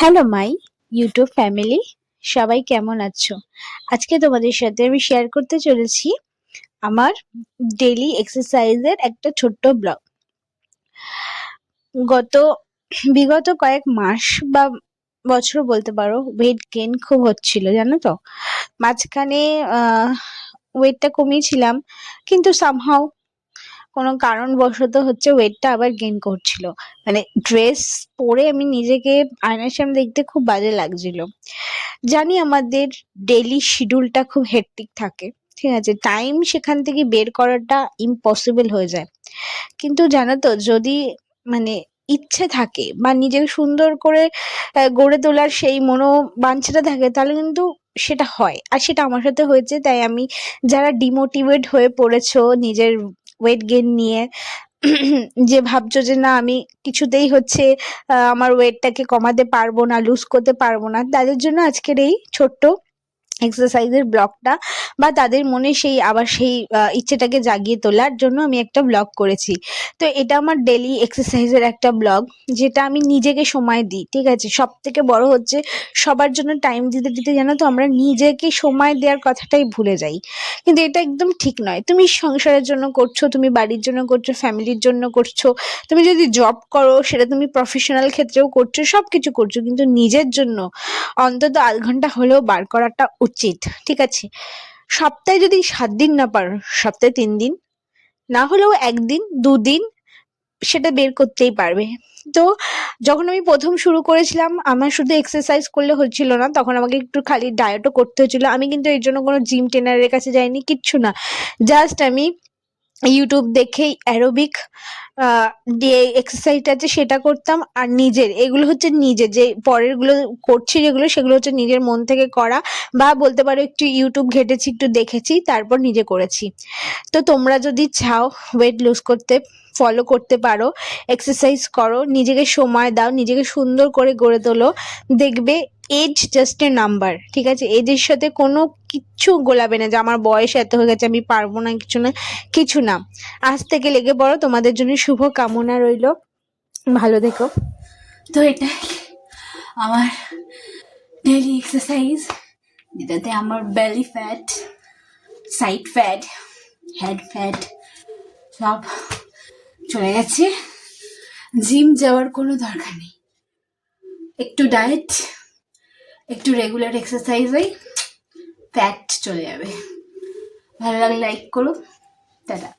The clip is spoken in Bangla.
হ্যালো মাই ইউটিউব ফ্যামিলি, সবাই কেমন আছো? আজকে তোমাদের সাথে আমি শেয়ার করতে চলেছি আমার ডেইলি এক্সারসাইজের একটা ছোট্ট ব্লগ। গত বিগত কয়েক মাস বা বছর বলতে পারো, ওয়েট গেইন খুব হচ্ছিল, জানো তো। মাঝখানে ওয়েটটা কমিয়েছিলাম, কিন্তু সামহাউ কোনো কারণবশত হচ্ছে ওয়েটটা আবার গেইন করছিল। মানে ড্রেস পরে আমি নিজেকে আয়নার সামনে দেখতে খুব বাজে লাগছিল। জানি আমাদের ডেইলি শিডিউলটা খুব হেক্টিক থাকে, ঠিক আছে, টাইম সেখান থেকে বের করাটা ইম্পসিবল হয়ে যায়। কিন্তু জানো তো, যদি মানে ইচ্ছে থাকে বা নিজেকে সুন্দর করে গড়ে তোলার সেই মনোবাঞ্ছাটা থাকে, তাহলে কিন্তু সেটা হয়। আর সেটা আমার সাথে হয়েছে। তাই আমি, যারা ডিমোটিভেট হয়ে পড়েছো নিজের ওয়েট গেইন নিয়ে, যে ভাবছো যে না আমি কিছুতেই হচ্ছে আমার ওয়েটটাকে কমাতে পারবো না, লুজ করতে পারবো না, তাদের জন্য আজকের এই ছোট্ট এক্সারসাইজের ব্লগটা, বা তাদের মনে সেই আবার সেই ইচ্ছেটাকে জাগিয়ে তোলার জন্য আমি একটা ব্লগ করেছি। তো এটা আমার ডেলি এক্সারসাইজের একটা ব্লগ, যেটা আমি নিজেকে সময় দিই, ঠিক আছে। সব থেকে বড় হচ্ছে, সবার জন্য টাইম দিতে দিতে জানো তো আমরা নিজেকে সময় দেওয়ার কথাটাই ভুলে যাই। কিন্তু এটা একদম ঠিক নয়। তুমি সংসারের জন্য করছো, তুমি বাড়ির জন্য করছো, ফ্যামিলির জন্য করছো, তুমি যদি জব করো সেটা তুমি প্রফেশনাল ক্ষেত্রেও করছো, সবকিছু করছো, কিন্তু নিজের জন্য অন্তত আধ ঘন্টা হলেও বার করাটা উচিত, ঠিক আছে। সপ্তাহে যদি 7 দিন না পারো, সপ্তাহে 3 দিন, না হলেও একদিন 2 দিন সেটা বের করতেই পারবে। তো যখন আমি প্রথম শুরু করেছিলাম, আমার শুধু এক্সারসাইজ করলে হচ্ছিল না, তখন আমাকে একটু খালি ডায়েটও করতে হচ্ছিল। আমি কিন্তু এর জন্য কোনো জিম ট্রেনারের কাছে যাইনি, কিচ্ছু না। জাস্ট আমি ইউটিউব দেখেই অ্যারোবিক যে এক্সারসাইজটা আছে সেটা করতাম। আর নিজের এগুলো হচ্ছে, নিজে যে পরের গুলো করছি যেগুলো, সেগুলো হচ্ছে নিজের মন থেকে করা, বা বলতে পারো একটু ইউটিউব ঘেটেছি, একটু দেখেছি, তারপর নিজে করেছি। তো তোমরা যদি চাও ওয়েট লুজ করতে, ফলো করতে পারো, এক্সারসাইজ করো, নিজেকে সময় দাও, নিজেকে সুন্দর করে গড়ে তোলো, দেখবে এজ জাস্ট এ নাম্বার, ঠিক আছে। এজের সাথে কোনো কিচ্ছু গোলাবে না যে আমার বয়স এত হয়ে গেছে আমি পারবো না, কিছু না, কিছু না। আজ থেকে লেগে পড়ো, তোমাদের জন্য শুভ কামনা রইলো, ভালো থেকো। তো এটাই আমার ডেইলি এক্সারসাইজ, যেটাতে আমার belly fat, side fat, head fat সব চলে গেছে। জিম যাওয়ার কোনো দরকার নেই, একটু ডায়েট, একটু রেগুলার এক্সারসাইজেই ফ্যাট চলে যাবে। ভালো লাগলে লাইক করো, টাটা।